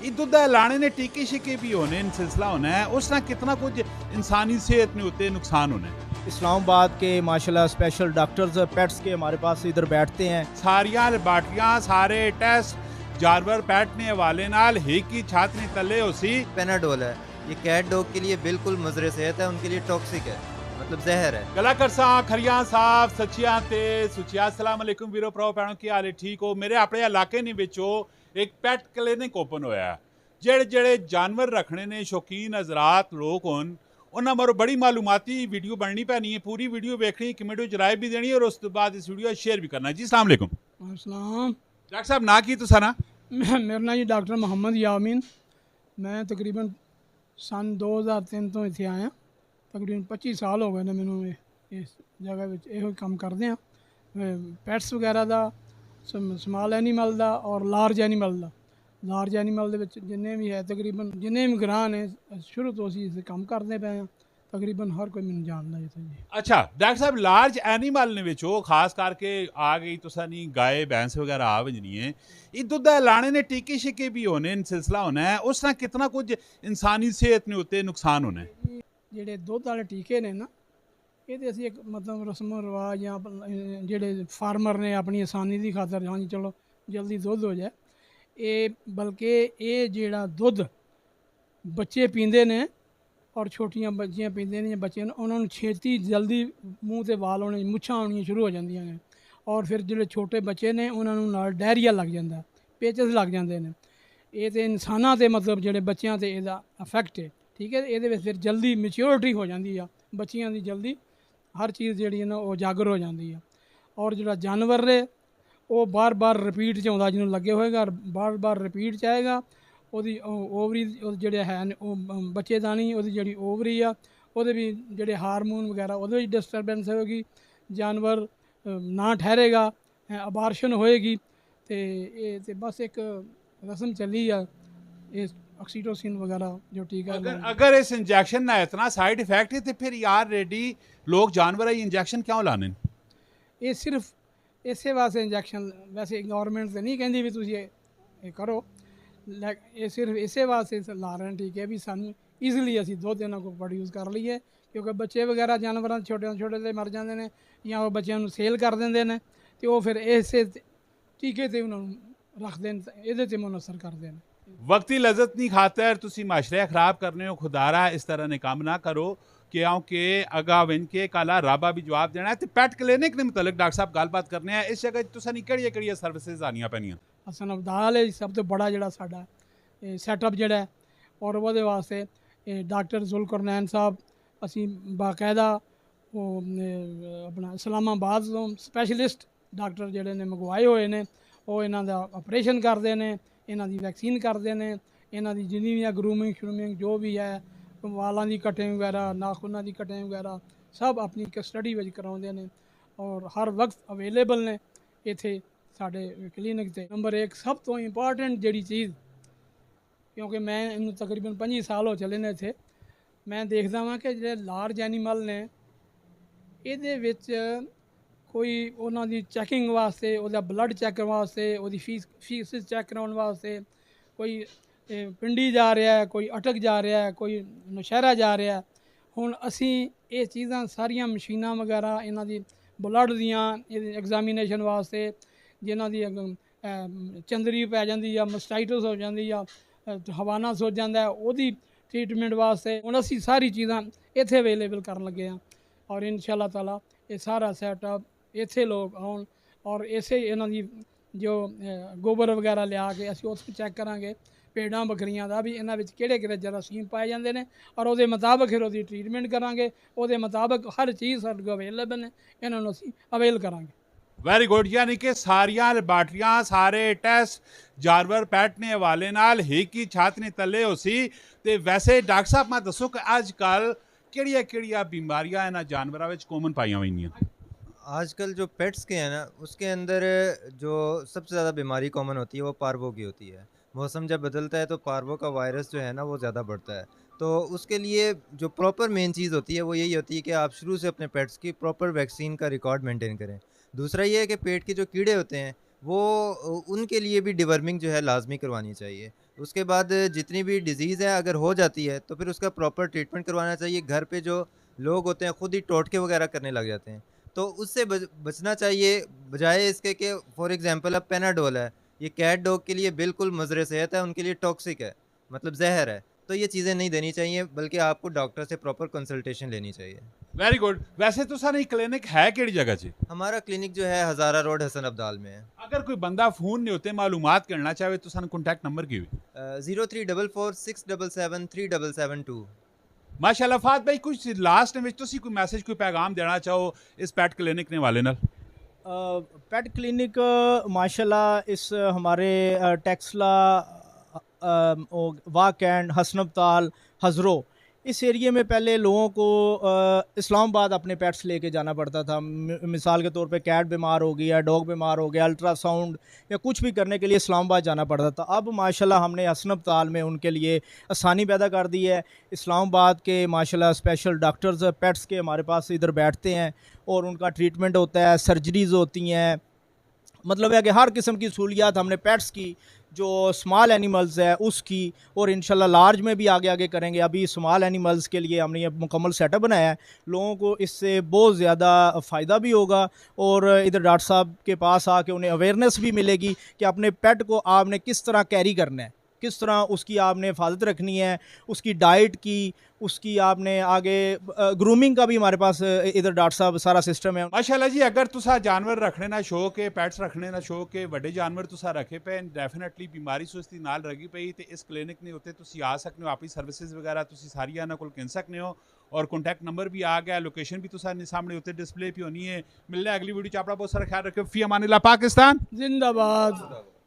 ਇਹ ਦੁੱਧ ਲਾਣੇ ने टीके शिके भी होने सिलसिला होना है उस तरह कितना कुछ इंसानी सेहत में होते नुकसान होना है। इस्लामाबाद के माशाल्लाह स्पेशल डॉक्टर्स पेट्स के हमारे पास इधर बैठते हैं। सारियां लैबार्टरियां सारे टेस्ट जानवर पैटने हवाले नाल एक ही छात नहीं तले होसी। पेनाडोल है, ये कैट डॉग के लिए बिल्कुल मुज़र सेहत है, उनके लिए टॉक्सिक है, मतलब जहर है। गला करसा खरियां साफ सच्चियां ते सुचिया। अस्सलाम वालेकुम वीरो भराओ भैनों की हाल है ठीक हो। मेरे अपने इलाके ने विचों एक पैट क्लिनिक ओपन होया जेड़े जेड़े जानवर रखने ने शौकीन हजरात लोग होन उन्होंने मरो बड़ी मालूमाती वीडियो बननी पैनी है। पूरी वीडियो देखनी, कमेंट में राय भी देनी और उस तो बाद इस वीडियो शेयर भी करना। जी अस्सलाम वालेकुम। अस्सलाम। डॉक्टर साहब ना की तुसा ना? मेरा नाम जी डॉक्टर मोहम्मद यामीन। मैं तकरीबन सन 2003 तो इत्थे आया। तकरीबन 25 साल हो गए ने मैनू इस जगह में यो काम करते हैं पैट्स वगैरह का, स्मॉल एनीमल का और लार्ज एनीमल का। लार्ज एनीमल के जिन्ने भी है तकरीबन जिन्ने भी ग्राह ने शुरू तो असी इस काम करते पे हैं। तकरीबन हर कोई मैंने जानता इत्थे जी। अच्छा डॉक्टर साहब लार्ज एनीमल ने विचों खास करके आ गई तुसा नहीं गाय भैंस वगैरह आ वजनी है ये दुध लाने ने टीके शिके भी होने सिलसिला होना है उस तरह कितना कुछ इंसानी सेहत में होते नुकसान होना है। ਜਿਹੜੇ ਦੁੱਧ ਵਾਲੇ ਟੀਕੇ ਨੇ ਨਾ ਇਹਦੇ ਅਸੀਂ ਇੱਕ ਮਤਲਬ ਰਸਮ ਰਿਵਾਜ ਜਾਂ ਜਿਹੜੇ ਫਾਰਮਰ ਨੇ ਆਪਣੀ ਆਸਾਨੀ ਦੀ ਖਾਤਰ ਹਾਂਜੀ ਚਲੋ ਜਲਦੀ ਦੁੱਧ ਹੋ ਜਾਏ ਇਹ ਬਲਕਿ ਇਹ ਜਿਹੜਾ ਦੁੱਧ ਬੱਚੇ ਪੀਂਦੇ ਨੇ ਔਰ ਛੋਟੀਆਂ ਬੱਚੀਆਂ ਪੀਂਦੇ ਨੇ ਬੱਚੇ ਨੂੰ ਉਹਨਾਂ ਨੂੰ ਛੇਤੀ ਜਲਦੀ ਮੂੰਹ ਤੇ ਵਾਲ ਆਉਣੇ ਮੁੱਛਾਂ ਆਉਣੀਆਂ ਸ਼ੁਰੂ ਹੋ ਜਾਂਦੀਆਂ ਨੇ ਔਰ ਫਿਰ ਜਿਹੜੇ ਛੋਟੇ ਬੱਚੇ ਨੇ ਉਹਨਾਂ ਨੂੰ ਨਾਲ ਡਾਇਰੀਆ ਲੱਗ ਜਾਂਦਾ, ਪੇਚਸ ਲੱਗ ਜਾਂਦੇ ਨੇ। ਇਹ ਤੇ ਇਨਸਾਨਾਂ ਤੇ ਮਤਲਬ ਜਿਹੜੇ ਬੱਚਿਆਂ ਤੇ ਇਹਦਾ ਇਫੈਕਟ ਹੈ ठीक है। ये फिर जल्दी मैच्योरिटी हो जाती है बच्चियां की, जल्दी हर चीज़ जी ना वो जागर हो जाती है। और जो जानवर है वो बार बार रिपीट च आउंदा जिन्होंने लगे होएगा बार बार रिपीट च आएगा। ओदी ओवरी जोड़े है बच्चेदानी जी ओवरी आ वो भी जोड़े हारमोन वगैरह वो डिस्टरबेंस होगी, जानवर ना ठहरेगा, अबार्शन होएगी। तो बस एक रस्म चली है इस ऑक्सीटोसिन वगैरह जो टीका अगर इस इंजेक्शन ना इतना साइड इफेक्ट है तो फिर यार रेडी लोग जानवर इंजेक्शन क्यों लाने? ये सिर्फ इसे वास्ते इंजेक्शन वैसे गवर्नमेंट तो नहीं कहती भी तुम ये करो, ये सिर्फ इसे वास्ते ला रहे हैं टीके भी सानू ईजिली असी दुध इन्हों को प्रोड्यूस कर लीए क्योंकि बच्चे वगैरह जानवर छोटे छोटे तो मर जाते हैं या वो बच्चों सेल कर देंगे ने तो वो फिर इस टीके से उन्होंने रखते हैं ये मुनसर करते हैं। वक्ती लज्जत नहीं खातर तुसी माशरे खराब करने हो खुदारा इस तरह ने काम ना करो क्योंकि अगा विन के काला राबा भी जवाब देना है। तो पैट क्लिनिक ने मुतलक डॉक्टर साहब गलबात करने हैं इस जगह तुसा नहीं केड़ियां सर्विसेज आनियां पैनियां? हसन अब्दाल है सब तो बड़ा जोड़ा साडा सैटअप जोड़ा है और वो वास्ते डॉक्टर जुल्करनैन साहब असी बाकायदा वो अपना इस्लामाबाद तो स्पैशलिस्ट डॉक्टर जोड़े ने मंगवाए हुए ने वो इन्हों का ऑपरेशन करते हैं, इन्हों की वैक्सीन करते हैं, इन्हों की जिन्नी भी ग्रूमिंग श्रूमिंग जो भी है वालों की कटिंग वगैरह नाखूनों की कटिंग वगैरह सब अपनी कस्टडी में कराते हैं और हर वक्त अवेलेबल ने इत्थे साडे क्लीनिक ते। नंबर एक सब तो इंपॉर्टेंट जी चीज़ क्योंकि मैं इन तकरीबन 25 साल हो चले ने इत्थे मैं देखता वहाँ कि जो लार्ज एनीमल ने ये कोई उन्होंने चैकिंग वास्ते वो ब्लड चैक वास्ते वो फीस चैक कराने वास्ते कोई पिंडी जा रहा है, कोई अटक जा रहा है, कोई नौशहरा जा रहा है। हुण असी ये चीज़ां सारियां मशीनां वगैरह इन्हां दी ब्लड दियां एग्जामिनेशन वास्ते जिन्हां दी चंदरी पै जाती है, मस्टाइटस हो जाती है, हवानास हो जाता है, वो ट्रीटमेंट वास्ते हुण असी सारी चीज़ां इत्थे अवेलेबल करन लगे हैं और इंशाअल्लाह ताला ये सारा सैटअप इत्थे लोग आउण और इसे इन्हां दी जो गोबर वगैरह लिया के असीं उस चैक करांगे भेड़ां बकरियां दा भी इन्हां विच किहड़े जरासीम पाए जांदे ने और उहदे मुताबक फिर उहदी ट्रीटमेंट करांगे, उहदे मुताबक हर चीज़ साडे कोल अवेलेबल ने इन्हां नूं असीं अवेल करांगे। वेरी गुड यानी कि सारियां लैबार्टरियां सारे टेस्ट जानवर पैटने हवाले नाल एक ही छत ने तले होसी। ते वैसे डॉक्टर साहब मैं दसो कि अजकल किहड़ियां बीमारियां इन्हां जानवरां विच कॉमन पाईयां होईयां? आजकल जो पेट्स के हैं ना उसके अंदर जो सबसे ज़्यादा बीमारी कॉमन होती है वो पार्वो की होती है। मौसम जब बदलता है तो पार्वो का वायरस जो है ना वो ज़्यादा बढ़ता है। तो उसके लिए जो प्रॉपर मेन चीज़ होती है वो यही होती है कि आप शुरू से अपने पेट्स की प्रॉपर वैक्सीन का रिकॉर्ड मेंटेन करें। दूसरा ये है कि पेट के जो कीड़े होते हैं वो उनके लिए भी डिवर्मिंग जो है लाजमी करवानी चाहिए। उसके बाद जितनी भी डिज़ीज़ है अगर हो जाती है तो फिर उसका प्रॉपर ट्रीटमेंट करवाना चाहिए। घर पे जो लोग होते हैं खुद ही टोटके वगैरह करने लग जाते हैं, तो उससे बचना चाहिए, बजाय इसके कि फॉर एग्ज़ाम्पल अब पेनाडोल है, ये कैट डॉग के लिए बिल्कुल मुज़र सेहत है, उनके लिए टॉक्सिक है, मतलब ज़हर है। तो ये चीज़ें नहीं देनी चाहिए, बल्कि आपको डॉक्टर से प्रॉपर कंसल्टेशन लेनी चाहिए। Very good. वैसे तो सर क्लिनिक है किहड़ी जगह 'ਚ? हमारा क्लिनिक जो है हज़ारा रोड हसन अब्दाल में है। अगर कोई बंदा फोन नहीं होते मालूमात करना चाहे तो सानू कॉन्टैक्ट नंबर की 0344677772। माशाल्लाह। फात भाई कुछ लास्ट में तुसी कोई मैसेज कोई पैगाम देना चाहो इस पेट क्लिनिक ने वाले नाल? पेट क्लिनिक माशाल्लाह इस हमारे टेक्सला वाक एंड हसनबताल हज़रो इस एरिए में पहले लोगों को इस्लामाबाद अपने पेट्स लेके जाना पड़ता था। मिसाल के तौर पे कैट बीमार हो गया, डॉग बीमार हो गया, अल्ट्रासाउंड या कुछ भी करने के लिए इस्लामाबाद जाना पड़ता था। अब माशाल्लाह हमने हसनबताल में उनके लिए आसानी पैदा कर दी है। इस्लामाबाद के माशाल्लाह स्पेशल डॉक्टर्स पेट्स के हमारे पास इधर बैठते हैं और उनका ट्रीटमेंट होता है, सर्जरीज़ होती हैं। मतलब है कि हर किस्म की सहूलियात हमने पेट्स की, जो स्मॉल एनिमल्स है उसकी, और इंशाल्लाह लार्ज में भी आगे आगे करेंगे। अभी स्मॉल एनिमल्स के लिए हमने ये मुकम्मल सेटअप बनाया है। लोगों को इससे बहुत ज़्यादा फ़ायदा भी होगा और इधर डॉक्टर साहब के पास आके उन्हें अवेयरनेस भी मिलेगी कि अपने पेट को आपने किस तरह कैरी करना है, किस तरह उसकी आपने हिफाजत रखनी है, उसकी डाइट की, उसकी आपने आगे ग्रूमिंग का भी हमारे पास इधर डॉक्टर साहब सारा सिस्टम है। माशाल्लाह जी। अगर तुसा जानवर रखने ना शौक है, पेट्स रखने ना शौक है, बड़े जानवर तुसा रखे पे डेफिनेटली बीमारी सुस्ती नाल लगी पई ते इस क्लिनिक ने उत्ते तुसी आ सकते हो। अपनी सर्विसेज वगैरह तुसी सारियां ना कोल गिन सकते हो और कॉन्टैक्ट नंबर भी आ गया, लोकेशन भी तुसा सामने उत्ते डिस्प्ले पे होनी है। मिलने अगली वीडियो च अपना बहुत सारा ख्याल रखियो। फी अमानिल्लाह। पाकिस्तान जिंदाबाद।